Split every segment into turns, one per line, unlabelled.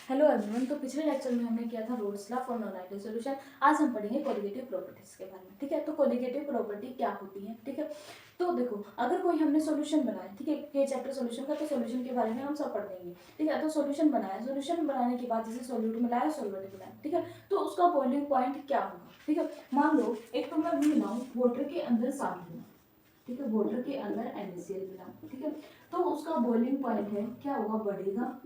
Hello everyone. तो पिछले lecture में हमने किया था roles law for non ideal solution. आज हम पढ़ेंगे कोलिगेटिव प्रॉपर्टीज के बारे में। ठीक है, तो कोलिगेटिव प्रॉपर्टी क्या होती है। ठीक है, तो देखो, अगर कोई हमने सॉल्यूशन बनाया, ठीक है, ये चैप्टर सॉल्यूशन का, तो सॉल्यूशन के बारे में हम सब पढ़ लेंगे। ठीक है, तो सॉल्यूशन बनाया, सॉल्यूशन बनाने के बाद जैसे सॉल्यूट मिलाया, सॉल्वेंट मिलाया, ठीक है, तो उसका बॉइलिंग पॉइंट क्या होगा। ठीक है, मान लो एक तो मैं मिलाऊं वाटर के अंदर साल्ट मिलाऊं, ठीक है, वाटर के अंदर NaCl मिलाऊं, ठीक है, तो उसका बॉइलिंग पॉइंट है क्या होगा, बढ़ेगा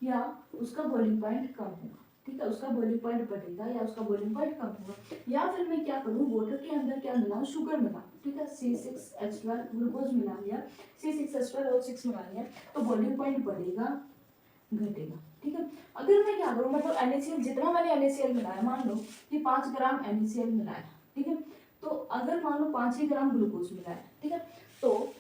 या उसका बॉइलिंग पॉइंट कम होगा। ठीक है, उसका बॉइलिंग पॉइंट बढ़ेगा या उसका बॉइलिंग पॉइंट कम होगा। या फिर मैं क्या करूँ, वाटर के अंदर क्या मिलाऊं, शुगर मिलाऊं, ठीक है, C6H12 ग्लूकोज मिला लिया, C6H12O6 मिला लिया, तो बॉइलिंग पॉइंट बढ़ेगा घटेगा। ठीक है, अगर मैं क्या करूँ, मतलब NaCl जितना मैंने NaCl मिलाया, मान लो कि 5 ग्राम NaCl मिलाया, ठीक है, तो अगर मान लो 5 ही ग्राम ग्लूकोज मिलाया, ठीक है, तो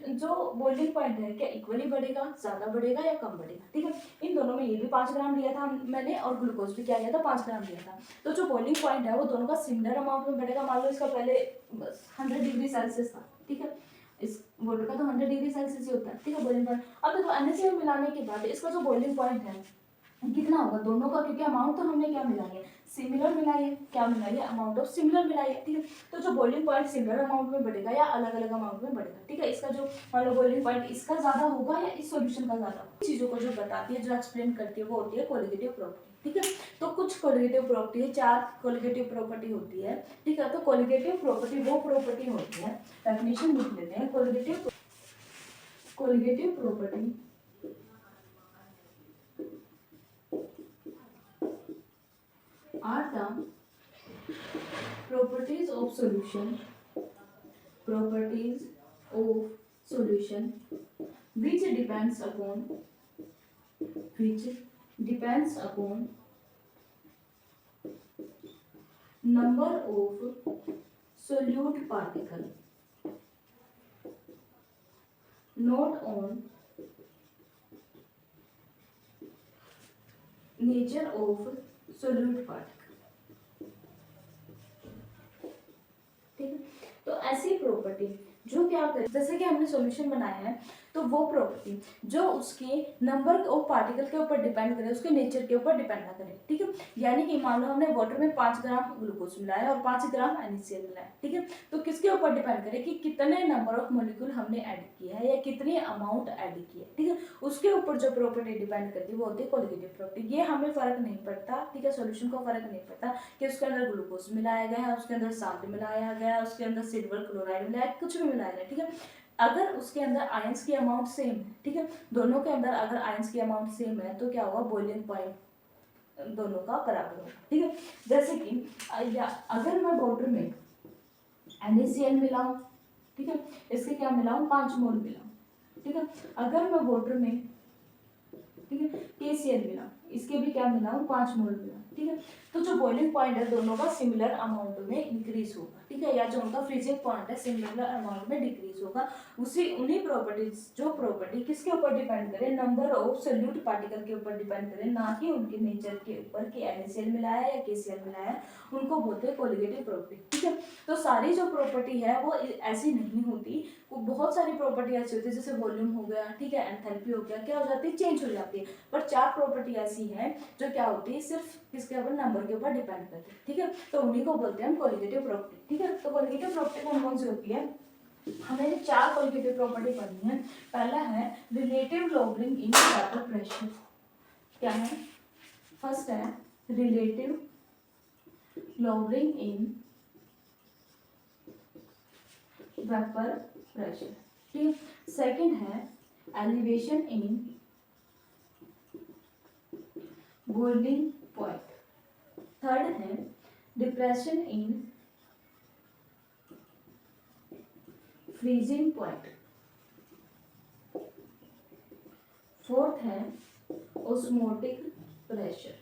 जो बॉइलिंग पॉइंट है क्या इक्वली बढ़ेगा, ज्यादा बढ़ेगा या कम बढ़ेगा। ठीक है, इन दोनों में ये भी 5 ग्राम लिया था मैंने और ग्लूकोज भी क्या लिया था, 5 ग्राम लिया था, तो जो बॉइलिंग पॉइंट है वो दोनों का सिमिलर अमाउंट में बढ़ेगा। मान लो इसका पहले 100 डिग्री सेल्सियस था, ठीक है, इस वाटर का तो 100 डिग्री सेल्सियस ही होता है। ठीक है, बॉइलिंग पॉइंट अब देखो NaCl मिलाने के बाद इसका जो बॉइलिंग पॉइंट है कितना होगा दोनों का, क्योंकि अमाउंट तो हमने क्या मिलाई है, सिमिलर मिलाई है, क्या मिलाई है, अमाउंट ऑफ सिमिलर मिलाई है। ठीक है, तो जो बॉइलिंग पॉइंट सिमिलर अमाउंट में बढ़ेगा या अलग अलग अमाउंट में बढ़ेगा। ठीक है, इसका जो मान लो बॉइलिंग पॉइंट इसका ज्यादा होगा या इस सॉल्यूशन का ज्यादा होगा, चीजों को जो बताती है, जो एक्सप्लेन करती है, वो होती है कोलिगेटिव प्रॉपर्टी। ठीक है, तो कुछ कोलिगेटिव प्रॉपर्टी है, 4 कोलिगेटिव प्रॉपर्टी होती है। ठीक है, तो कोलिगेटिव प्रॉपर्टी वो प्रॉपर्टी होती है, डेफिनेशन लिख लेते हैं, colligative property are the properties of solution which depends upon number of solute particle, not on nature of solute particle। ठीक है, तो ऐसी प्रॉपर्टी जो क्या करे, जैसे कि हमने सॉल्यूशन बनाया है, तो वो प्रॉपर्टी जो उसके नंबर ऑफ पार्टिकल के ऊपर डिपेंड करे, उसके नेचर के ऊपर डिपेंड ना करे। ठीक है, यानी कि मान लो हमने वाटर में 5 ग्राम ग्लूकोज मिलाया और 5 ग्राम NaCl मिलाया, ठीक है, तो किसके ऊपर डिपेंड करे कि कितने नंबर ऑफ मॉलिक्यूल हमने ऐड किया है या कितनी अमाउंट ऐड की है। ठीक है, उसके ऊपर जो प्रॉपर्टी डिपेंड करती है वो होती है कोलिगेटिव प्रॉपर्टी। ये हमें फर्क नहीं पड़ता, ठीक है, सॉल्यूशन को फर्क नहीं पड़ता कि उसके अंदर ग्लूकोज मिलाया गया है, उसके अंदर साल्ट मिलाया गया, उसके अंदर सिल्वर क्लोराइड मिलाया, कुछ भी मिलाया गया। ठीक है, अगर उसके अंदर आयंस की अमाउंट सेम है, ठीक है, दोनों के अंदर अगर आयंस की अमाउंट सेम है तो क्या होगा, बॉइलिंग पॉइंट दोनों का बराबर होगा। ठीक है, जैसे कि अगर मैं वाटर में NaCl मिलाऊं, ठीक है, इसके क्या मिलाऊं, 5 मोल मिलाऊं, ठीक है, अगर मैं वाटर में, ठीक है, KCl मिलाऊं, इसके भी क्या मिलाऊं, 5 मोल मिलाऊं, ठीक है, तो जो बॉइलिंग पॉइंट है दोनों का सिमिलर अमाउंट में इंक्रीज होगा। ठीक है, या जो उनका फ्रीजिंग पॉइंट है सिमिलर अमाउंट में डिक्रीज होगा। उन्हीं प्रॉपर्टीज, जो प्रॉपर्टी किसके ऊपर डिपेंड करे, नंबर ऑफ सोल्यूट पार्टिकल के ऊपर डिपेंड करे, ना कि उनके नेचर के ऊपर कि NaCl मिलाया है या KCl मिलाया है, उनको बोलते हैं कोलिगेटिव प्रॉपर्टी। ठीक है, तो सारी जो प्रॉपर्टी है वो ऐसी नहीं होती, वो बहुत सारी प्रॉपर्टी ऐसी होती है, जैसे वॉल्यूम हो गया, ठीक है, एंथैल्पी हो गया, क्या हो जाती है, चेंज हो जाती है। पर 4 प्रॉपर्टी ऐसी है जो क्या होती है, सिर्फ किसके ऊपर, नंबर के ऊपर डिपेंड करती है। ठीक है, तो उन्हीं को बोलते हैं हम कोलिगेटिव प्रॉपर्टी। ठीक है, तो कोलिगेटिव प्रॉपर्टी कौन कौन सी होती है, हमें 4 कोलिगेटिव प्रॉपर्टी पढ़नी है। पहला है relative lowering in vapour pressure. क्या है, फर्स्ट है relative lowering in vapour pressure. ठीक है, सेकंड है elevation in boiling point. Third है depression in freezing point. Fourth है ऑस्मोटिक प्रेशर।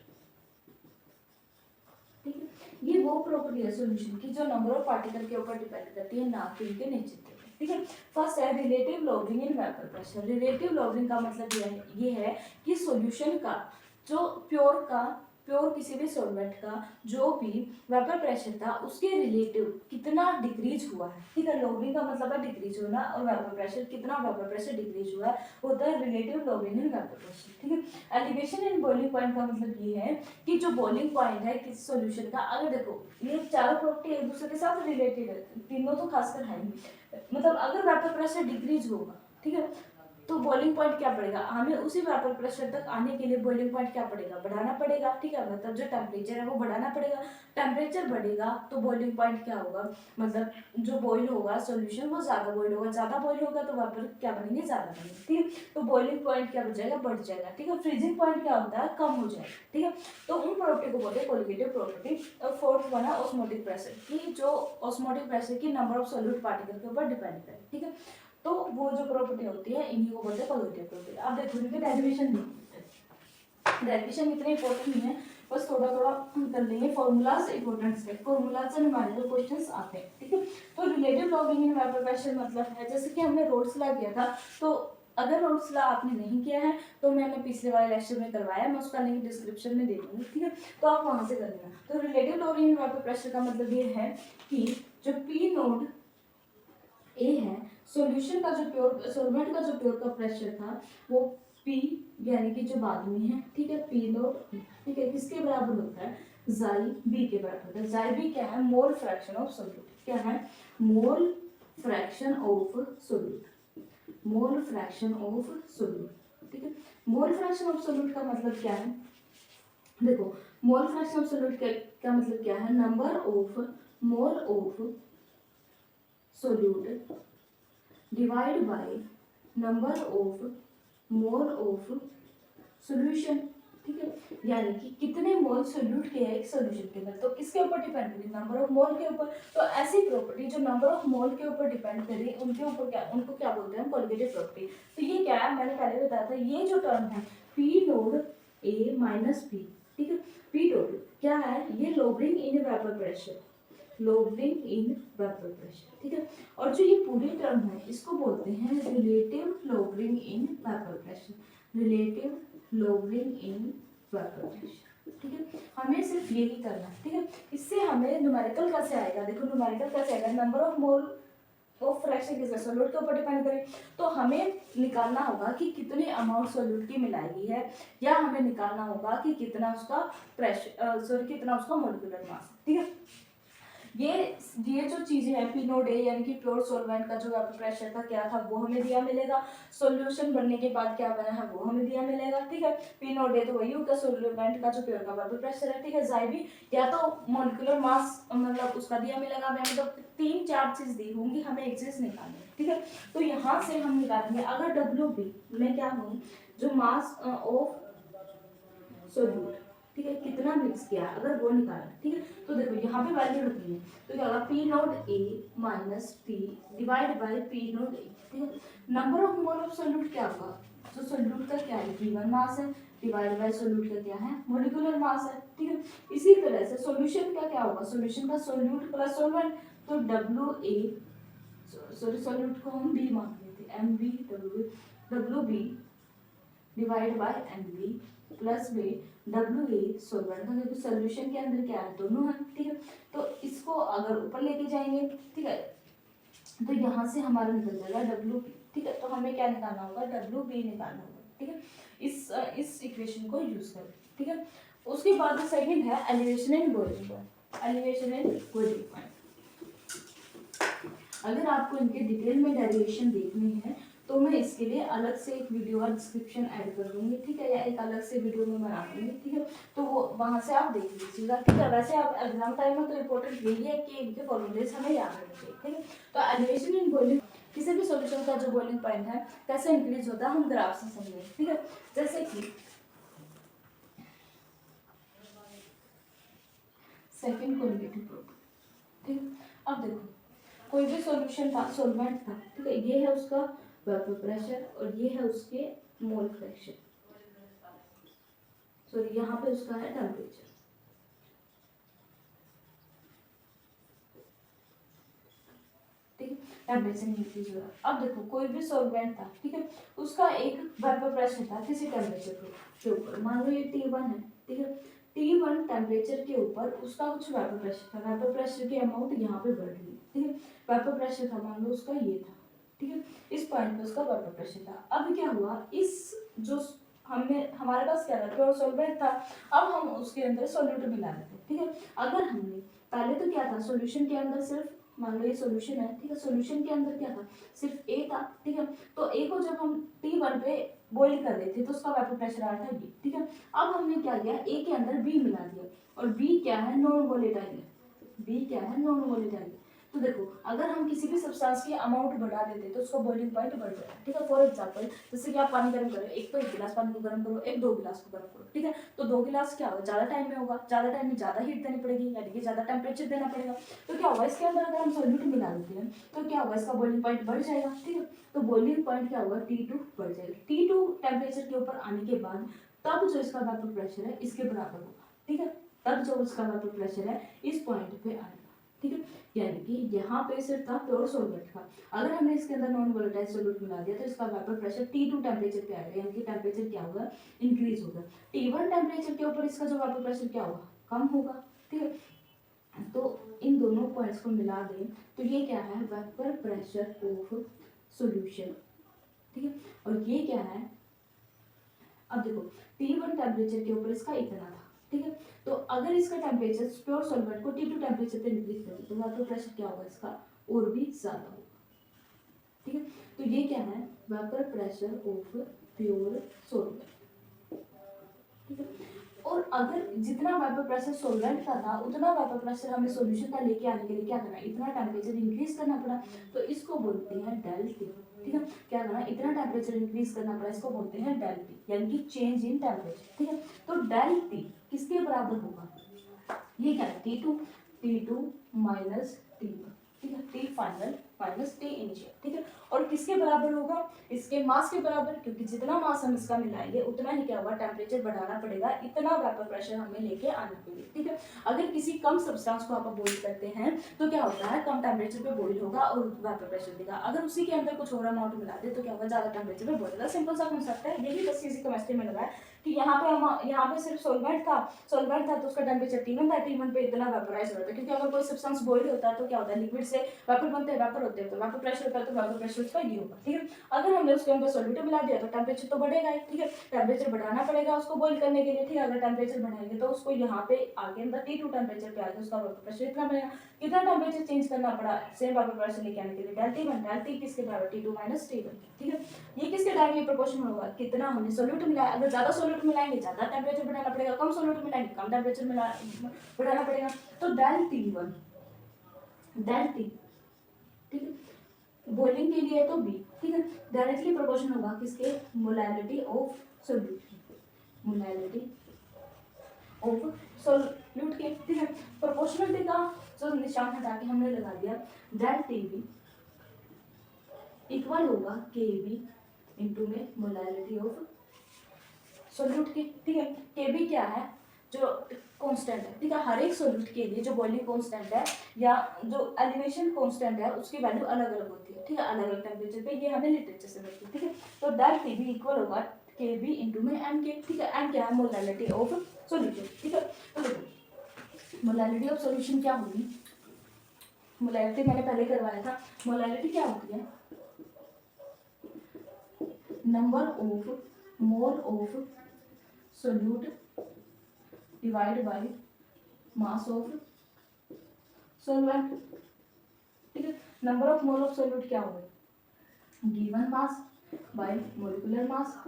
ठीक है, ये वो प्रॉपर्टी है सॉल्यूशन की जो नंबर ऑफ पार्टिकल के ऊपर डिपेंड करती है, ना कि उनके नेचर के ऊपर। ठीक है, फर्स्ट है relative lowering in vapour pressure. Relative lowering का मतलब ये है कि सॉल्यूशन का जो प्योर का प्योर किसी भी सॉल्वेंट का जो भी वेपर प्रेशर था उसके रिलेटिव कितना डिक्रीज हुआ है, ठीक है। लॉगरिंग का मतलब है डिक्रीज होना, और वेपर प्रेशर कितना वेपर प्रेशर डिक्रीज हुआ है होता है relative lowering in vapour pressure, ठीक है। एलिवेशन इन बॉइलिंग पॉइंट का मतलब ये है कि जो बॉइलिंग पॉइंट है किसी सॉल्यूशन का, अगर देखो ये चारों प्रॉपर्टी एक दूसरे के साथ रिलेटेड है, तीनों तो खासकर है ही, मतलब अगर वेपर प्रेशर डिक्रीज होगा, ठीक है, तो बॉइलिंग पॉइंट क्या पड़ेगा, हमें उसी वेपर प्रेशर तक आने के लिए बॉइलिंग पॉइंट क्या पड़ेगा, बढ़ाना पड़ेगा, ठीक है। मतलब जो टेम्परेचर है वो बढ़ाना पड़ेगा, टेम्परेचर बढ़ेगा तो बॉइलिंग पॉइंट क्या होगा, मतलब जो बॉइल होगा सॉल्यूशन वो ज़्यादा बॉइल होगा, ज़्यादा बॉइल होगा तो वेपर क्या बनेंगे, ज़्यादा बनेंगे, ठीक है। तो बॉइलिंग पॉइंट क्या हो जाएगा, बढ़ जाएगा, ठीक है। फ्रीजिंग पॉइंट क्या होता है, कम हो जाएगा, ठीक है। तो उन प्रॉपर्टी को बोलते हैं कोलिगेटिव प्रॉपर्टी। और फोर्थ वन है ऑस्मोटिक प्रेशर, की जो ऑस्मोटिक प्रेशर की नंबर ऑफ सॉल्यूट पार्टिकल के ऊपर डिपेंड है, ठीक है। तो वो जो प्रॉपर्टी होती है इन्हीं को बोलते हैं कोलिगेटिव प्रॉपर्टी। अब देखो इनके डेरिवेशन देखते, डेरिवेशन इतने इंपॉर्टेंट नहीं है, बस थोड़ा थोड़ा हम कर लेंगे। फॉर्मूलाज इंपॉर्टेंट है, फॉर्मूला से न्यूमेरिकल क्वेश्चंस आते हैं, ठीक है। तो relative logging in vapour pressure मतलब है, जैसे कि हमने रोल्स ला किया था, तो अगर रोल्स ला आपने नहीं किया है तो मैंने पिछले वाले लेक्चर में करवाया, मैं उसका लिंक डिस्क्रिप्शन में दे दूंगी, ठीक है। तो आप वहां से कर लेना। तो relative logging in vapour pressure का मतलब ये है कि जो पी नोड ए है, सॉल्यूशन का जो प्योर सॉल्वेंट का जो प्योर का प्रेशर था वो पी यानी कि जो बाद में है, ठीक है, पी नोट, ठीक है, किसके बराबर होता है, जाई बी के बराबर होता है। जाई बी क्या है, मोल फ्रैक्शन ऑफ सोल्यूट, क्या है, mole fraction of solute, mole fraction of solute, ठीक है। मोल फ्रैक्शन ऑफ सोल्यूट का मतलब क्या है, देखो मोल फ्रैक्शन ऑफ सोल्यूट का मतलब क्या है, number of mole of solute divide by number of mole of solution, ठीक है। यानी कि कितने मोल सोल्यूट के हैं एक सॉल्यूशन के अंदर, तो किसके ऊपर डिपेंड करेगी, नंबर ऑफ मोल के ऊपर। तो ऐसी प्रॉपर्टी जो नंबर ऑफ मोल के ऊपर डिपेंड करे उनके ऊपर क्या, उनको क्या बोलते हैं, कोलिगेटिव प्रॉपर्टी। तो ये क्या है, मैंने पहले बताया था, ये जो टर्म है P naught A minus P, ठीक है, पी टोटल क्या है, ये lowering in vapour pressure, lowering in vapour pressure, ठीक है। और जो ये पूरी टर्म है इसको बोलते हैं relative lowering in vapour pressure, relative lowering in vapour pressure, ठीक है। हमें सिर्फ यही करना है, ठीक है। इससे हमें न्यूमेरिकल कैसे आएगा, देखो न्यूमेरिकल कैसे आएगा, number of mole of fraction किसका, सोल्यूट के ऊपर डिपेंड करें, तो हमें निकालना होगा कि कितने अमाउंट सोल्यूट की मिलाई गई है, या हमें निकालना होगा कि कितना उसका प्रेशर सॉरी कितना उसका मोलिकुलर मास, ठीक है। ये जो चीजें हैं पी नोड ए यानी कि प्योर सॉल्वेंट का जो वेपर प्रेशर था क्या था वो हमें दिया मिलेगा, सॉल्यूशन बनने के बाद क्या बना है वो हमें दिया मिलेगा, ठीक है। पी नोड ए तो वही होगा सॉल्वेंट का जो प्योर का वेपर प्रेशर है, ठीक है। जाई भी या तो मॉलिक्यूलर मास मतलब उसका दिया मिलेगा, हमें मतलब 3-4 चीज दी होंगी, हमें एक चीज निकालनी है, ठीक है। तो यहाँ से हम निकालेंगे अगर डब्ल्यू बी में क्या हूँ, जो मास ऑफ सोल्यूट, ठीक है, कितना मिक्स किया अगर वो निकालना, ठीक है। तो देखो यहाँ पे वैल्यू रखनी है, तो क्या होगा P naught A minus P divide by P naught A, ठीक है। Number of mole of solute क्या होगा, तो सोल्यूट का क्या है, गिवन मास है, डिवाइड बाई सोल्यूट का क्या है, मोलिकुलर मास है, ठीक है। इसी तरह से सोल्यूशन का क्या होगा, सोल्यूशन का सोल्यूट प्लस सोल्वेंट, तो डब्ल्यू ए सॉरी सोल्यूट को हम बी मान लेते हैं, M B W, W B divide by M B plus में डब्ल्यू ए सॉल्वेंट का, क्योंकि सोल्यूशन के अंदर क्या है, दोनों है, ठीक है। तो इसको अगर ऊपर लेके जाएंगे, ठीक है, तो यहाँ से हमारा निकल जाएगा डब्ल्यू बी, ठीक है। तो हमें क्या निकालना होगा, डब्ल्यू बी निकालना होगा, ठीक है, इस इक्वेशन को यूज कर, ठीक है। उसके बाद सेकंड है elevation and boiling point, elevation and boiling point. अगर आपको इनके डिटेल में डेरिवेशन देखनी है तो मैं इसके लिए अलग से एक वीडियो और डिस्क्रिप्शन ऐड कर दूंगी, ठीक है, या एक अलग से वीडियो में बना दूंगी, ठीक है। तो वो वहाँ से आप देख लीजिएगा, ठीक है। वैसे आप एग्जाम टाइम में तो इम्पोर्टेंट यही है कि इनके फॉर्मूलेज हमें याद रखने चाहिए, ठीक है। तो एलिवेशन इन बॉइलिंग, किसी भी सॉल्यूशन का जो बॉइलिंग पॉइंट है कैसे इंक्रीज होता है हम ग्राफ से समझेंगे, ठीक है। जैसे कि सेकेंड कोलिगेटिव प्रॉपर्टी, ठीक है। अब देखो कोई भी सॉल्यूशन था, सॉल्वेंट था, ठीक है, ये है उसका वेपर प्रेशर और ये है उसके मोल फ्रैक्शन, सॉरी यहाँ पे उसका है टेम्परेचर, ठीक है, टेम्परेचर इंक्रीज हो रहा। अब देखो कोई भी सॉल्वेंट था, ठीक है, उसका एक वेपर प्रेशर था किसी टेम्परेचर के ऊपर, मान लो ये T1 है, ठीक है, T1 टेम्परेचर के ऊपर उसका कुछ वेपर प्रेशर था, वेपर प्रेशर की अमाउंट यहाँ पे बढ़ रही है, ठीक है। वेपर प्रेशर था, मान लो उसका ये था, ठीक है, इस पॉइंट पे उसका वेपर प्रेशर था। अब क्या हुआ, इस जो हमने हमारे पास क्या था, प्योर सॉल्वेंट था, अब हम उसके अंदर सॉल्यूट मिला देते, ठीक है। अगर हमने पहले तो क्या था, सॉल्यूशन के अंदर सिर्फ, मान लो ये सॉल्यूशन है, ठीक है, सॉल्यूशन के अंदर क्या था, सिर्फ ए था, ठीक है। तो ए को जब हम T1 पे बॉइल कर रहे थे तो उसका वेपर प्रेशर आया था बी, ठीक है। अब हमने क्या किया, ए के अंदर बी मिला दिया, और बी क्या है, नॉन वोलेटाइल है, बी क्या है, नॉन वोलेटाइल। तो देखो, अगर हम किसी भी सब्सटेंस की अमाउंट बढ़ा देते तो उसका बॉइलिंग पॉइंट बढ़ जाता है, ठीक है। फॉर एग्जांपल, जैसे कि आप पानी गर्म करो, एक तो 1 गिलास पानी को गर्म करो, एक 2 गिलास को गर्म करो, ठीक है। तो 2 गिलास क्या होगा, ज़्यादा टाइम में होगा, ज़्यादा टाइम में ज़्यादा हीट देनी पड़ेगी, यानी कि ज़्यादा टेम्परेचर देना पड़ेगा। तो क्या होगा, इसके अंदर अगर हम सॉल्यूट मिला देते हैं तो क्या होगा, इसका बॉइलिंग पॉइंट बढ़ जाएगा, ठीक है। तो बॉइलिंग पॉइंट क्या होगा, T2 बढ़ जाएगा। T2 टेम्परेचर के ऊपर आने के बाद तब जो इसका वेपर प्रेशर है इसके बराबर होगा, ठीक है। तब जो इसका वेपर प्रेशर है इस पॉइंट पे आएगा, ठीक है। यानी कि यहाँ पे सिर्फ था प्योर सॉल्वेंट का, अगर हमने इसके अंदर नॉन वोलेटाइल सॉल्यूट मिला दिया तो इसका वेपर प्रेशर T2 टेम्परेचर पे आएगा, यानी कि टेम्परेचर क्या होगा, इंक्रीज होगा। T1 टेम्परेचर के ऊपर इसका जो वेपर प्रेशर क्या होगा, कम होगा, ठीक है। तो इन दोनों पॉइंट्स को मिला दें तो ये क्या है, वेपर प्रेशर ऑफ सॉल्यूशन, ठीक है। और ये क्या है, अब देखो T1 टेम्परेचर के ऊपर इसका इतना था, ठीक है। तो अगर इसका टेम्परेचर प्योर सॉल्वेंट को T2 टेम्परेचर पे इंक्रीज करें तो वेपर प्रेशर क्या होगा इसका, और भी ज्यादा होगा, ठीक है। तो ये क्या है, vapour pressure of pure solvent, ठीक है। और अगर जितना वेपर प्रेशर सॉल्वेंट का था उतना वेपर प्रेशर हमें सॉल्यूशन का लेके आने के लिए क्या करना है, इतना टेम्परेचर इंक्रीज करना पड़ा, तो इसको बोलते हैं डेल टी, ठीक है। क्या करना, इतना टेम्परेचर इंक्रीज करना पड़ा, इसको बोलते हैं डेल टी, यानी कि चेंज इन टेम्परेचर, ठीक है। तो डेल टी किसके बराबर होगा, ये क्या है, T2 माइनस T1, ठीक है, T final minus T initial, ठीक है। और किसके बराबर होगा, इसके मास के बराबर, क्योंकि जितना मास हम इसका मिलाएंगे उतना ही क्या होगा, टेम्परेचर बढ़ाना पड़ेगा, इतना वेपर प्रेशर हमें लेके आना पड़ेगा, ठीक है। अगर किसी कम सब्सटेंस को आप बॉइल करते हैं तो क्या होता है, कम टेम्परेचर पे बॉइल होगा और वेपर प्रेशर देगा। अगर उसी के अंदर कुछ और अमाउंट मिला दे तो क्या होगा, ज्यादा टेम्परेचर पे बॉइल होगा। सिंपल सा कंसेप्ट है, यही बस इसी केमिस्ट्री में लगा है कि यहाँ पे सिर्फ सॉल्वेंट था तो उसका टेम्परेचर T1 था, T1 पे इतना वेपराइज हो रहा था, क्योंकि अगर कोई सब्सटेंस बॉइल होता है तो क्या होता है, लिक्विड से वेपर बनते हैं, वेपर होते हैं, तो वेपर प्रेशर होता है, तो वेपर प्रेशर उसका ये होगा, ठीक है। अगर हमने उसके अंदर सॉल्यूट मिला दिया तो टेम्परेचर तो बढ़ेगा ही, ठीक है। टेम्परेचर बढ़ाना पड़ेगा उसको बॉइल करने के लिए, ठीक है। अगर टेम्परेचर बढ़ाएंगे तो उसको यहाँ पे आगे अंदर T2 टेम्परेचर पे आगे उसका वेपर प्रेशर इतना बनेगा, कितना टेम्परेचर चेंज करना पड़ा सेम वेपर प्रेशर लेके आने के लिए, डेल T किसके बराबर, T2 माइनस T1, ठीक है। ये किसके डायरेक्टली प्रोपोर्शनल होगा, कितना हमने सॉल्यूट मिलाया, अगर ज्यादा सॉल्यूट मिलाएंगे ज्यादा टेम्परेचर बढ़ाना पड़ेगा, कम सॉल्यूट मिलाएंगे कम टेम्परेचर बढ़ाना पड़ेगा। तो डेल T1 डेल T, ठीक है, बॉइलिंग के लिए तो बी, ठीक है, डायरेक्टली प्रोपोर्शनल होगा किसके, molarity of solution, molarity of solute के, ठीक है। प्रोपोर्शनलिटी का जो निशान हटा के हमने लगा दिया, डेल टीबी इक्वल होगा के बी इंटू में मोलैरिटी ऑफ सॉल्यूट की, ठीक है। के बी क्या है, जो कांस्टेंट है, ठीक है। हर एक सॉल्यूट के लिए जो बॉइलिंग कांस्टेंट है या जो एलिवेशन कांस्टेंट है उसकी वैल्यू अलग अलग होती है, ठीक है, अलग अलग टेम्परेचर पे, ये हमें लिटरेचर से मिलती है, ठीक है। तो डेल टी बी इक्वल होगा के बी इंटू में एम के, ठीक है। एम क्या है, मोलैरिटी ऑफ सॉल्यूशन, ठीक है। तो देखो मोलैरिटी ऑफ सॉल्यूशन क्या होगी, मोलैरिटी मैंने पहले करवाया था, मोलैरिटी क्या होती है, number of mole of solute divide by mass of solvent, ठीक है। Number of mole of solute क्या होगा, given mass by molecular mass,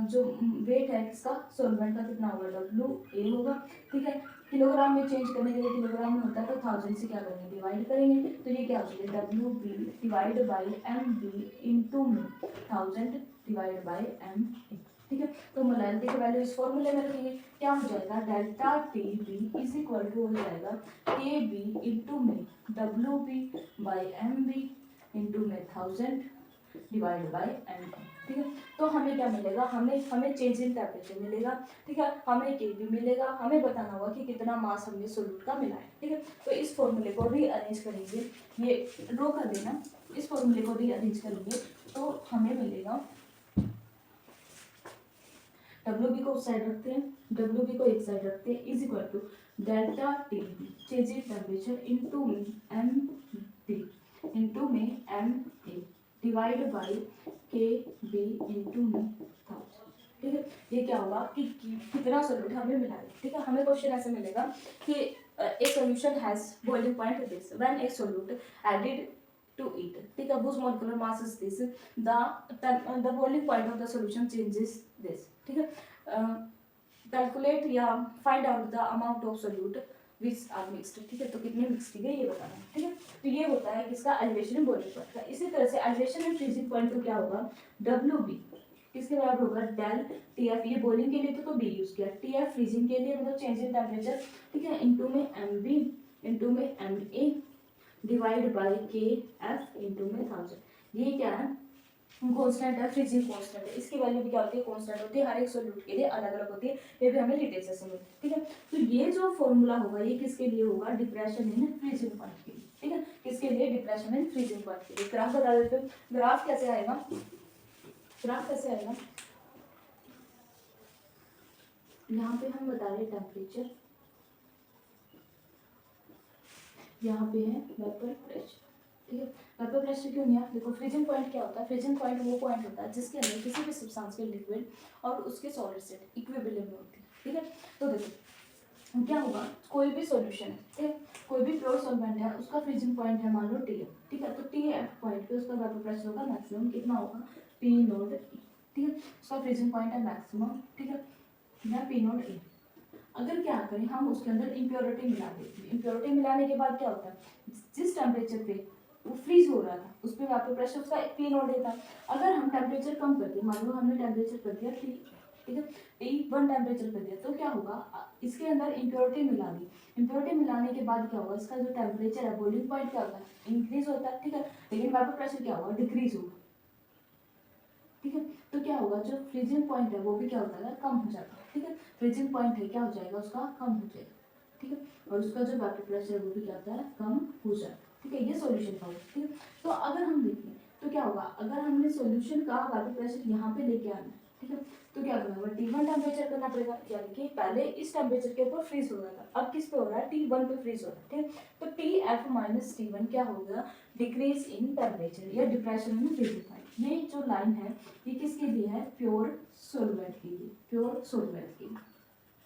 जो वेट है किसका, सॉल्वेंट का कितना होगा, WA होगा, ठीक है। किलोग्राम में चेंज करने के लिए किलोग्राम में होता है तो 1000 से क्या करेंगे, डिवाइड करेंगे, तो ये क्या हो जाएगा, WB divide by MB into में 1000 डिवाइड बाय M, ठीक है। तो मोलैरिटी की वैल्यू इस फॉर्मूले में रखेंगे, क्या हो जाएगा, delta TB is equal to हो जाएगा KB इंटू में WB बाय MB इंटू में 1000 डिवाइड बाय M, ठीक है। तो हमें क्या मिलेगा, हमें चेंज इन टेम्परेचर मिलेगा, ठीक है। हमें केबी मिलेगा, हमें बताना होगा कि कितना मास हमने सोल्यूट का मिला है, ठीक है। तो इस फॉर्मूले को रीअरेंज करेंगे, ये ड्रॉ कर देना, इस फॉर्मूले को रीअरेंज करेंगे तो हमें मिलेगा डब्ल्यू बी को उस साइड रखते हैं, डब्ल्यू बी को एक साइड रखते हैं, is equal to delta T change in temperature into M B into में M A divide by K B into में 1000। ठीक है, ये क्या होगा कि कितना सोल्यूट हमें मिला है। ठीक है, हमें क्वेश्चन ऐसे मिलेगा कि a solution has boiling point this when a solute added to it, ठीक है, whose molecular mass is this, the boiling point of the solution changes this। ठीक है, कैलकुलेट या find out the amount of solute which are mixed. ठीक है, तो कितने mix की गई ये बताना है। ठीक है, तो ये होता है किसका एलिवेशन एंड बॉइलिंग पॉइंट का। इसी तरह से एलिवेशन एंड फ्रीजिंग पॉइंट को क्या होगा, डब्ल्यू बी किसके बराबर होगा, डेल टी एफ, ये बॉइलिंग के लिए तो बी यूज किया, टी एफ फ्रीजिंग के लिए मतलब चेंज इन टेम्परेचर। ठीक है, इनटू में एम बी इनटू में एम ए डिवाइड बाय के एफ इनटू में 1000। ये क्या है, कांस्टेंट है, फ्रीजिंग कांस्टेंट है, इसकी वैल्यू भी क्या होती है, कांस्टेंट होती है, हर एक सोल्यूट के लिए अलग अलग होती है, ये भी हमें लिटरेचर से मिलती है। ठीक है, तो ये जो फॉर्मूला होगा ये किसके लिए होगा, डिप्रेशन इन फ्रीजिंग पॉइंट के लिए। ठीक है, किसके लिए, डिप्रेशन इन फ्रीजिंग पॉइंट के लिए। ग्राफ बता देते हैं, ग्राफ कैसे आएगा, ग्राफ कैसे आएगा, यहाँ पे हम बता रहे टेम्परेचर, यहाँ पे है वेपर प्रेशर। ठीक है, वेपर प्रेशर क्यों नहीं है, देखो फ्रीजिंग पॉइंट क्या होता है, फ्रीजिंग पॉइंट वो पॉइंट होता है जिसके अंदर किसी भी सब्सटेंस के लिक्विड और उसके सॉलिड स्टेट इक्विलिब्रियम में होती है। ठीक है, तो देखो क्या होगा, कोई भी सॉल्यूशन है, ठीक है, कोई भी प्योर सॉल्वेंट है, उसका फ्रीजिंग पॉइंट है मान लो टी एफ। ठीक है, तो टी एफ पॉइंट पे उसका वेपर प्रेशर होगा मैक्सिमम, कितना होगा, पी नोट ई। ठीक है, उसका फ्रीजिंग पॉइंट है मैक्सिमम। ठीक है, या पी नोट ए। अगर क्या करें हम उसके अंदर इम्प्योरिटी मिला देते हैं, इम्प्योरिटी मिलाने के बाद क्या होता है, जिस टेम्परेचर पे वो फ्रीज हो रहा था उस पर वेपर प्रेशर उसका पी नोट ए था। अगर हम टेम्परेचर कम कर दिए, मान लो हमने टेम्परेचर कर दिया टी, ठीक है, T1 टेम्परेचर कर दिया, तो क्या होगा, इसके अंदर इम्प्योरिटी मिला दी, इम्प्योरिटी मिलाने के बाद क्या होगा, इसका जो टेम्परेचर है बॉइलिंग पॉइंट क्या होता है, इंक्रीज होता है। ठीक है, लेकिन वेपर प्रेशर क्या होगा, डिक्रीज होगा। ठीक है, तो क्या होगा, जो फ्रीजिंग पॉइंट है वो भी क्या होता है, कम हो जाता है। ठीक है, फ्रीजिंग पॉइंट है क्या हो जाएगा, उसका कम हो जाएगा। ठीक है, और उसका जो वेपर प्रेशर है वो भी क्या होता है, कम हो जाता है। ठीक है, ये सॉल्यूशन का होगा। ठीक है, तो अगर हम देखें तो क्या होगा, अगर हमने सॉल्यूशन का वेपर प्रेशर यहाँ पे लेके आना है, ठीक है, तो क्या करना होगा, T1 टेम्परेचर करना पड़ेगा, यानी कि पहले इस टेम्परेचर के ऊपर फ्रीज हो रहा था, अब किस पे हो रहा है, T1 पे फ्रीज हो रहा है। ठीक है, तो TF माइनस T1 क्या होगा, डिक्रीज इन टेम्परेचर या डिप्रेशन इन फ्रीजिंग पॉइंट। ये जो लाइन है ये किसके लिए है, प्योर सॉल्वेंट के लिए, प्योर सॉल्वेंट के लिए।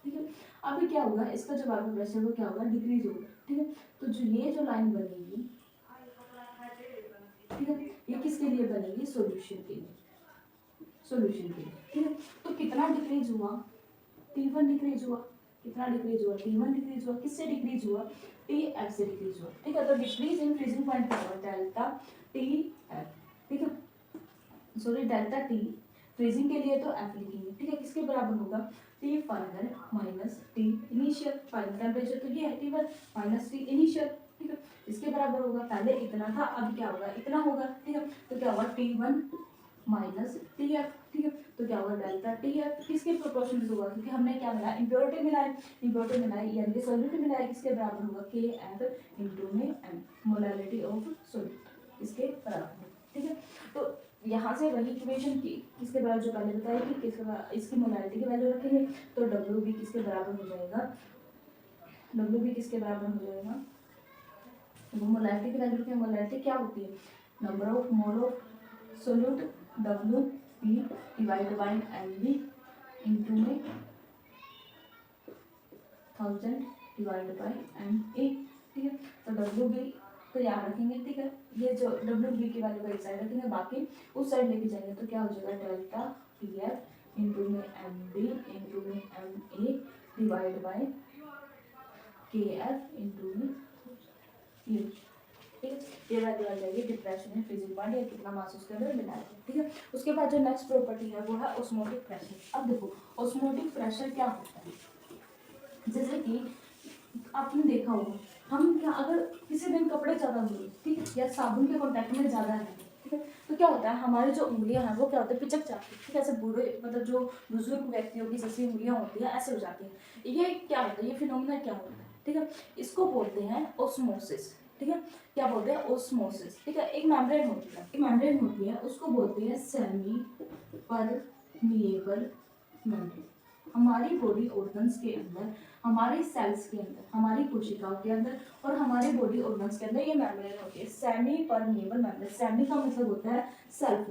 ठीक है, अभी क्या होगा, इसका जो वेपर प्रेशर वो क्या होगा, डिक्रीज होगा। ठीक है, तो जो ये जो लाइन बनेगी, ठीक है, ये किसके लिए बनेगी, सॉल्यूशन के लिए, सॉल्यूशन के लिए। ठीक है, तो कितना डिक्रीज हुआ, T1 डिक्रीज हुआ, कितना डिक्रीज हुआ, T1 डिक्रीज हुआ, किससे डिक्रीज हुआ, TF से डिक्रीज हुआ। ठीक है, तो डिक्रीज इन फ्रीजिंग पॉइंट क्या हुआ, डेल्टा TF। ठीक है, सॉरी डेल्टा टी फ्रीजिंग के लिए तो एफ लिखेंगे। ठीक है, किसके बराबर होगा, T final minus T initial, final temperature तो ये है T1 माइनस टी इनिशियल। ठीक है, इसके बराबर होगा, पहले इतना था अब क्या होगा, इतना होगा। ठीक है, तो क्या होगा, T1 माइनस टी एफ। ठीक है, तो क्या होगा, डेल्टा टी एफ किसके प्रोपोर्शनल होगा, क्योंकि हमने क्या मिला, इम्प्योरिटी मिलाई, इम्प्योरिटी मिलाई यानी कि सॉल्यूट मिला, किसके बराबर होगा, के एफ इनटू में एम, मोलारिटी ऑफ सॉल्यूट इसके बराबर। ठीक है, तो यहाँ से वही इक्वेशन की किसके बराबर जो पहले बताया कि किसके बराबर, इसकी मोलारिटी की वैल्यू रखेंगे, तो डब्ल्यू बी किसके बराबर हो जाएगा, डब्ल्यू बी किसके बराबर हो जाएगा, तो मोलारिटी की वैल्यू रखेंगे। मोलारिटी क्या होती है, number of mole of solute, W B divide by M B into में 1000 डिवाइड बाई एम ए। ठीक है, तो डब्ल्यू बी तो याद रखेंगे। ठीक है, ये जो डब्ल्यू बी की वैल्यू को एक साइड रखेंगे, बाकी उस साइड लेके जाएंगे, तो क्या हो जाएगा, डेल्टा टी एफ इंटू में एम बी इंटू में एम ए डिवाइड बाई के एफ इंटू में ये। ठीक है, ये वैल्यू आ जाएगी डिप्रेशन में फ्रीजिंग पॉइंट या कितना मास उसके अंदर मिला है। ठीक है, उसके बाद जो नेक्स्ट प्रॉपर्टी है वो है ऑस्मोटिक प्रेशर। अब देखो ऑस्मोटिक प्रेशर क्या होता है, जैसे कि आपने देखा होगा, हम क्या अगर किसी दिन कपड़े ज़्यादा धोए, ठीक है, या साबुन के कॉन्टैक्ट में ज़्यादा है, ठीक है, तो क्या होता है, हमारी जो उंगलियां हैं वो क्या होता है, पिचक जाती है। ठीक है, ऐसे बूढ़े मतलब जो बुजुर्ग व्यक्तियों की जैसी उंगलियां होती है ऐसे हो जाती हैं। ये क्या होता है, ये फिनोमिना क्या होता है, ठीक है, इसको बोलते हैं ओस्मोसिस। ठीक है, क्या बोलते हैं, ओस्मोसिस। ठीक है, एक मेम्ब्रेन होती है, एक मेम्ब्रेन होती है, उसको बोलते हैं सेमी परमिएबल मेम्ब्रेन। हमारी बॉडी ऑर्गन्स के अंदर, हमारे सेल्स के अंदर, हमारी कोशिकाओं के अंदर और हमारे बॉडी ऑर्गन्स के अंदर ये मेम्ब्रेन होती है, सेमी परमेबल मेम्ब्रेन। सेमी का मतलब होता है सेल्फ,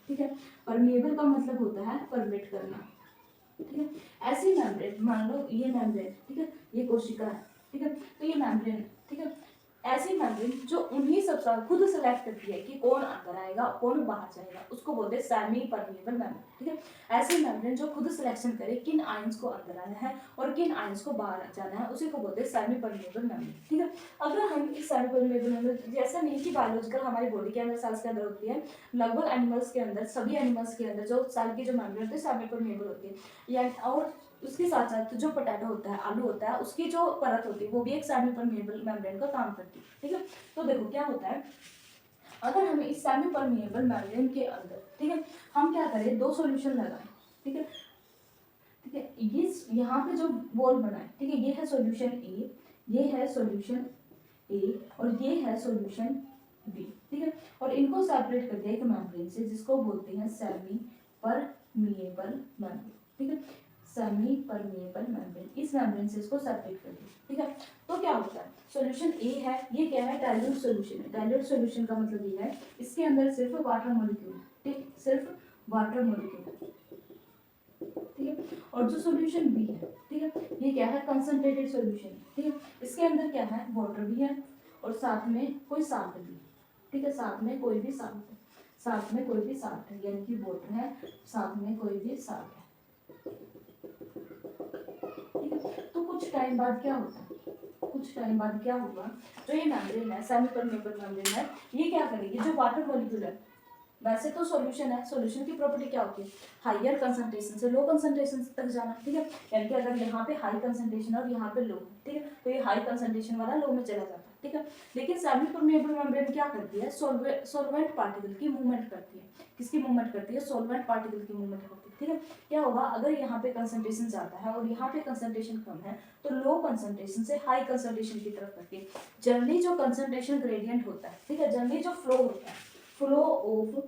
ठीक है। परमेबल का मतलब होता है परमिट करना, ठीक है। ऐसी मेम्ब्रेन, मान लो ये मेम्ब्रेन, ठीक है, ये कोशिका है, ठीक है, तो ये मेम्ब्रेन है, ठीक है। ऐसी मेम्ब्रेन जो उन्हीं सब खुद सेलेक्ट करती है कि कौन अंदर आएगा कौन बाहर जाएगा, उसको बोलते हैं सेमी परमेबल मेम्ब्रेन, ठीक है। ऐसी मेम्ब्रेन जो खुद सिलेक्शन करे किन आयंस को अंदर आना है और किन आयंस को बाहर जाना है, उसी को बोलते हैं सेमी परमेबल मेम्ब्रेन, ठीक है। अगर हम इस सेमी परमेबल मेम्ब्रेन, जैसा नहीं कि बायोलॉजिकल हमारी बॉडी के अंदर, सेल्स के अंदर होती है, लगभग एनिमल्स के अंदर, सभी एनिमल्स के अंदर जो सेल की जो मेम्ब्रेन होती है सेमी परमेबल होती है, या और उसके साथ साथ जो पोटैटो होता है, आलू होता है, उसकी जो परत होती है वो भी एक सेमी परमेबल मेम्ब्रेन का काम करती है, ठीक है। तो देखो क्या होता है, अगर हमें इस सेमी परमेबल मेम्ब्रेन के अंदर, ठीक है, हम क्या करें, दो सॉल्यूशन लगाएं, ठीक है, ठीक है। ये यहाँ पे जो बॉल बना है, ठीक है, ये है सॉल्यूशन ए, ये है सॉल्यूशन ए और ये है सॉल्यूशन बी, ठीक है। और इनको सेपरेट कर दिया एक मेम्ब्रेन से जिसको बोलते हैं सेमी परमेबल मेम्ब्रेन, ठीक है, सेमी परमेबल मेम्ब्रेन। इस मेम्ब्रेन से इसको सेपरेट कर दिया, ठीक है। तो क्या होता है, सॉल्यूशन ए है, ये क्या है, डाइल्यूट सॉल्यूशन है। डाइल्यूट सॉल्यूशन का मतलब ये है इसके अंदर सिर्फ वाटर मॉलिक्यूल है, ठीक, सिर्फ वाटर मॉलिक्यूल, ठीक है। और जो सॉल्यूशन बी है, ठीक है, ये क्या है, कंसंट्रेटेड सॉल्यूशन, ठीक है। इसके अंदर क्या है, वाटर भी है और साथ में कोई साल्ट भी, ठीक है, साथ में कोई भी साल्ट है, साथ में कोई भी साल्ट है, यानी कि वाटर है साथ में कोई भी साल्ट है, ठीक है। तो कुछ टाइम बाद क्या होता है, कुछ टाइम बाद क्या होगा, जो ये मेम्ब्रेन है, सेमी परमेबल मेम्ब्रेन है, ये क्या करेगी, जो वाटर मॉलिक्यूल है, वैसे तो सॉल्यूशन है, सॉल्यूशन की प्रॉपर्टी क्या होती है, हायर कंसंट्रेशन से लो कंसंट्रेशन तक जाना, ठीक है। यानी कि अगर यहाँ पे हाई कंसंट्रेशन और यहाँ पे लो, ठीक है, तो ये हाई कंसंट्रेशन वाला लो में चला जाता है, ठीक है। लेकिन सेमी परमेबल मेम्ब्रेन क्या करती है, सॉल्वेंट पार्टिकल की मूवमेंट करती है, किसकी मूवमेंट करती है, सॉल्वेंट पार्टिकल की मूवमेंट करती है, ठीक है। क्या होगा, अगर यहाँ पे कंसंट्रेशन ज्यादा है और यहाँ पे कंसंट्रेशन कम है, तो लो कंसंट्रेशन से हाई कंसंट्रेशन की तरफ करती है। जनरली जो कंसंट्रेशन ग्रेडियंट होता है, ठीक है, जनरली जो फ्लो होता है, फ्लो ऑफ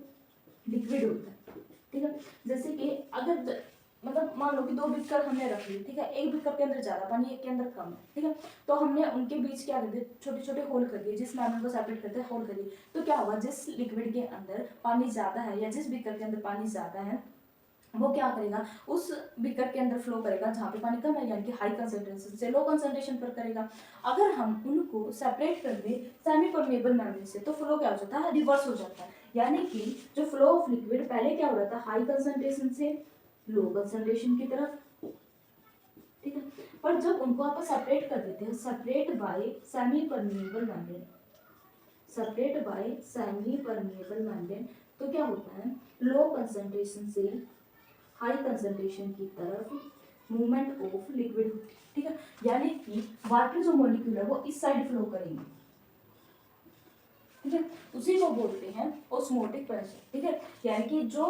लिक्विड होता है, ठीक है। जैसे कि अगर मतलब मान लो कि दो बीकर हमने रख ली, ठीक है, एक बीकर के अंदर ज्यादा पानी, एक के अंदर कम है, ठीक है, तो हमने उनके बीच क्या कर दिया, छोटे छोटे होल कर दिए, जिस मेम्ब्रेन को सेपरेट करते हैं होल कर दिए। तो क्या होगा, जिस लिक्विड के अंदर पानी ज्यादा है या जिस बीकर के अंदर पानी ज्यादा है, वो क्या करेगा, उस बीकर के अंदर फ्लो करेगा जहाँ पे पानी कम है, यानी कि हाई कंसंट्रेशन से लो कंसंट्रेशन पर करेगा। अगर हम उनको सेपरेट कर दें सेमी परमेबल मेम्ब्रेन से, तो फ्लो क्या हो जाता है, रिवर्स हो जाता है, यानी कि जो फ्लो ऑफ लिक्विड पहले क्या हो रहा था, हाई कंसंट्रेशन से लो कंसंट्रेशन की तरफ, ठीक है। पर जब उनको आप सेपरेट कर देते हैं, separate by semi permeable membrane, separate by semi permeable membrane, तो क्या होता है, लो कंसंट्रेशन से हाई कंसंट्रेशन की तरफ मूवमेंट ऑफ लिक्विड होती है, ठीक है। यानी कि वाटर जो मॉलिक्यूल है वो इस साइड फ्लो करेंगे, ठीक है, उसी को बोलते हैं ऑस्मोटिक प्रेशर, ठीक है। यानी कि जो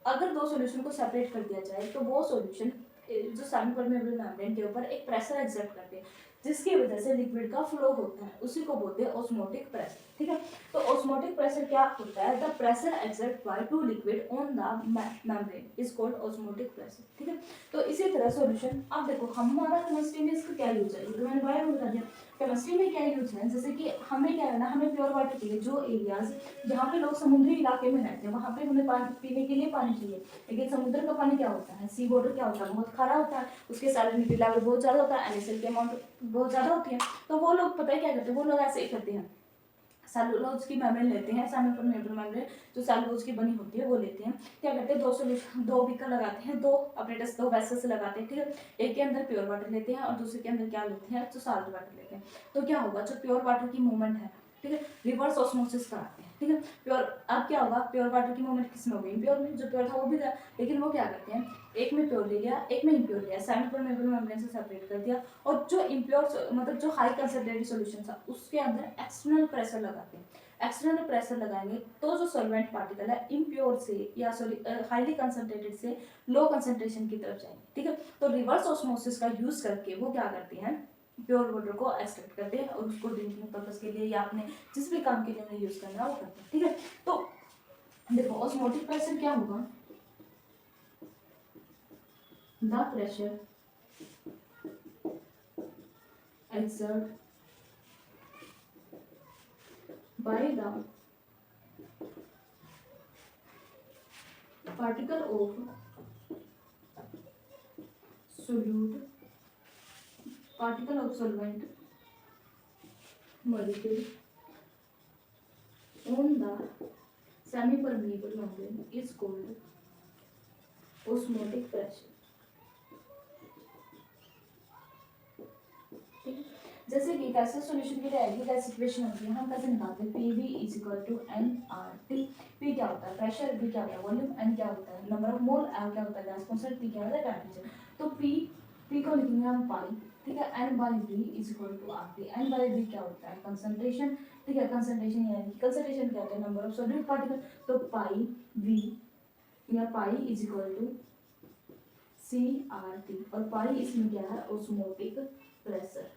अगर दो सॉल्यूशन को सेपरेट कर दिया जाए तो वो सॉल्यूशन जो सेमी परमेबल मेम्ब्रेन के ऊपर एक प्रेशर एक्सर्ट करते हैं, जिसकी वजह से लिक्विड का फ्लो होता है, उसी को बोलते हैं ऑस्मोटिक प्रेशर, ठीक है। तो ऑस्मोटिक प्रेशर क्या होता है, the pressure exert by two liquid on the membrane is called osmotic pressure, ठीक है। तो इसी तरह सॉल्यूशन, अब देखो हमारा केमिस्ट्री में इसका क्या यूज है, ये तो मैंने बारे में बता दिया। केमिस्ट्री में क्या यूज है, जैसे कि हमें क्या है ना, हमें प्योर वाटर चाहिए, जो एरियाज जहाँ पे लोग समुद्री इलाके में रहते हैं वहाँ पे हमें पानी पीने के लिए पानी चाहिए, लेकिन समुद्र का पानी क्या होता है, सी वाटर क्या होता है, बहुत खारा होता है, उसके सैलिनिटी लेवल बहुत ज़्यादा होता है, NaCl की अमाउंट बहुत ज़्यादा होती है। तो वो लोग पता है क्या करते हैं, वो लोग ऐसे ही करते हैं, सेलुलोज की मेम्ब्रेन लेते हैं, सेमी परमेबल मेम्ब्रेन जो सेलुलोज की बनी होती है वो लेते हैं, क्या करते हैं, दो सॉल्यूशन, दो बीकर लगाते हैं, दो अपरेटस, दो वेसल्स लगाते हैं, ठीक है। एक के अंदर प्योर वाटर लेते हैं और दूसरे के अंदर क्या लेते हैं, तो साल्ट वाटर लेते हैं। तो क्या होगा, जो प्योर वाटर की मूवमेंट है, ठीक है, रिवर्स ऑस्मोसिस कराते हैं, ठीक है। प्योर, अब क्या होगा, प्योर वाटर की मूवमेंट किसमें होगी, इम्प्योर में, जो प्योर था वो भी था, लेकिन वो क्या करते हैं, एक में प्योर ले लिया, एक में इम्प्योर लिया, सेमी परमेबल मेम्ब्रेन से सेपरेट कर दिया, और जो इम्प्योर मतलब जो हाई कंसंट्रेटेड सॉल्यूशन था उसके अंदर एक्सटर्नल प्रेशर लगाते हैं। एक्सटर्नल प्रेशर लगाएंगे तो जो सॉल्वेंट पार्टिकल है इम्प्योर से या सॉरी हाईली कंसंट्रेटेड से लो कंसंट्रेशन की तरफ जाएंगे, ठीक है। तो रिवर्स ऑस्मोसिस का यूज करके वो क्या करते हैं, प्योर वाटर को एक्सट्रैक्ट करते हैं और उसको ड्रिंकिंग पर्पज के लिए या अपने जिस भी काम के लिए उन्हें यूज करना है वो करते हैं, ठीक है। तो देखो ऑस्मोटिक प्रेशर क्या होगा, the pressure exerted by the particle of solute solvent molecule on the semi-permeable membrane is called osmotic pressure. ठीक है, जैसे कि कैसे सॉल्यूशन के लिए आएगी, कैसे इक्वेशन होती है, हम कैसे निकालते हैं, P V is equal to N R T. P क्या होता है, प्रेशर, वी क्या होता है, वॉल्यूम, एन क्या होता है, नंबर ऑफ मोल, एल क्या होता है, गैस कांस्टेंट, टी क्या होता है, टेम्परेचर। तो पी को लिखेंगे हम पाई, ठीक है, N by V is equal to R T. N by V क्या होता है, कंसंट्रेशन, ठीक है, कंसंट्रेशन यानी कंसंट्रेशन क्या होता है, नंबर ऑफ सॉल्यूट पार्टिकल। तो पाई वी या pi is equal to C R T, और पाई इसमें क्या है, ऑस्मोटिक प्रेशर।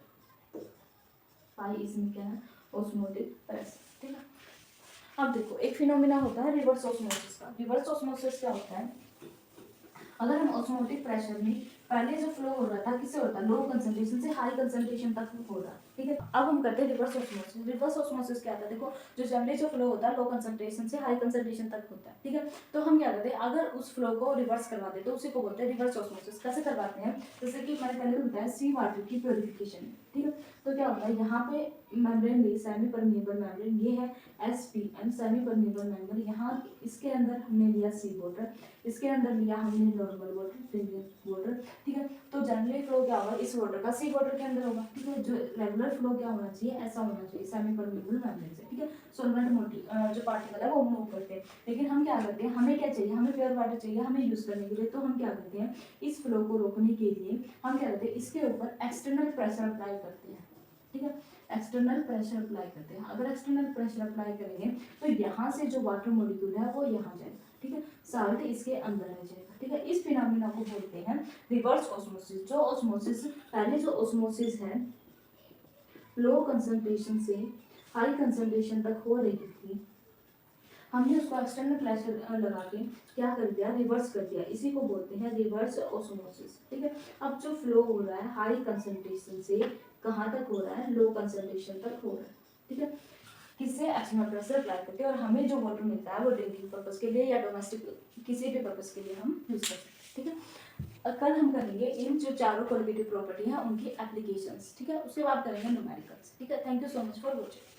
पाई इसमें क्या है, ऑस्मोटिक प्रेशर, ठीक है। अब देखो एक फिनोमिना होता है रिवर्स ऑस्मोसिस का। रिवर्स ऑस्मोसिस क्या होता है, अगर हम ऑस्मोटिक प्रेशर में पहले जो फ्लो हो रहा था किससे होता है, लो कंसंट्रेशन से हाई कंसंट्रेशन तक हो रहा है, ठीक है। अब हम करते हैं रिवर्स ऑस्मोसिस। रिवर्स ऑस्मोसिस क्या होता है, देखो जो जनरली जो फ्लो होता है लो कंसंट्रेशन से हाई कंसंट्रेशन तक होता है, ठीक है। तो हम क्या करते हैं, अगर उस फ्लो को रिवर्स करवा देते तो उसी को बोलते हैं रिवर्स ऑस्मोसिस। कैसे करवाते हैं, जैसे कि मैंने पहले बताया सी वाटर की प्योरिफिकेशन, ठीक है। तो क्या होता है, यहाँ पे मेम्ब्रेन ली, सेमी परमिएबल मेम्ब्रेन, ये है SPM सेमी परमिएबल मेम्ब्रेन। यहाँ इसके अंदर हमने लिया सी वाटर, इसके अंदर लिया हमने नॉर्मल वाटर, ड्रिंकिंग वाटर, ठीक है। तो जनरली फ्लो क्या होगा, इस वाटर का सी वाटर के अंदर होगा, ठीक है। जो रेगुलर फ्लो क्या होना चाहिए, ऐसा होना चाहिए सेमी परमिएबल मेम्ब्रेन से, ठीक है। सॉल्वेंट मोटी जो पार्टिकल है वो मूव करते हैं, लेकिन हम क्या करते हैं, हमें क्या चाहिए, हमें प्योर वाटर चाहिए हमें यूज करने के लिए। तो हम क्या करते हैं, इस फ्लो को रोकने के लिए हम क्या करते हैं, इसके ऊपर एक्सटर्नल प्रेशर अप्लाई करते हैं, ठीक है। एक्सटर्नल प्रेशर अप्लाई करते हैं। अगर एक्सटर्नल प्रेशर अप्लाई करेंगे तो यहाँ से जो वाटर मॉलिक्यूल है वो यहाँ जाएगा, ठीक है, साल्ट इसके अंदर रह जाएगा, ठीक है। इस फिनोमिना को बोलते हैं रिवर्स ऑस्मोसिस। जो ऑस्मोसिस पहले जो ऑस्मोसिस है लो कंसंट्रेशन से हाई कंसंट्रेशन तक हो रही थी, हमने उसको एक्सटर्नल प्रेशर लगा के क्या कर दिया, रिवर्स कर दिया, इसी को बोलते हैं रिवर्स ऑस्मोसिस, ठीक है। अब जो फ्लो हो रहा है हाई कंसंट्रेशन से कहाँ तक हो रहा है, लो कंसंट्रेशन तक हो रहा है, ठीक है। किससे, एक्सटर्नल प्रेशर अप्लाई करते हैं, और हमें जो वाटर मिलता है वो ड्रिंकिंग पर्पस के लिए या डोमेस्टिक किसी भी पर्पस के लिए हम यूज कर सकते हैं, ठीक है। कल हम करेंगे इन जो चारों क्वालिटेटिव प्रॉपर्टी हैं उनकी एप्लीकेशंस, ठीक है। उसके बाद करेंगे न्यूमेरिकल्स, ठीक है। Thank you so much for watching.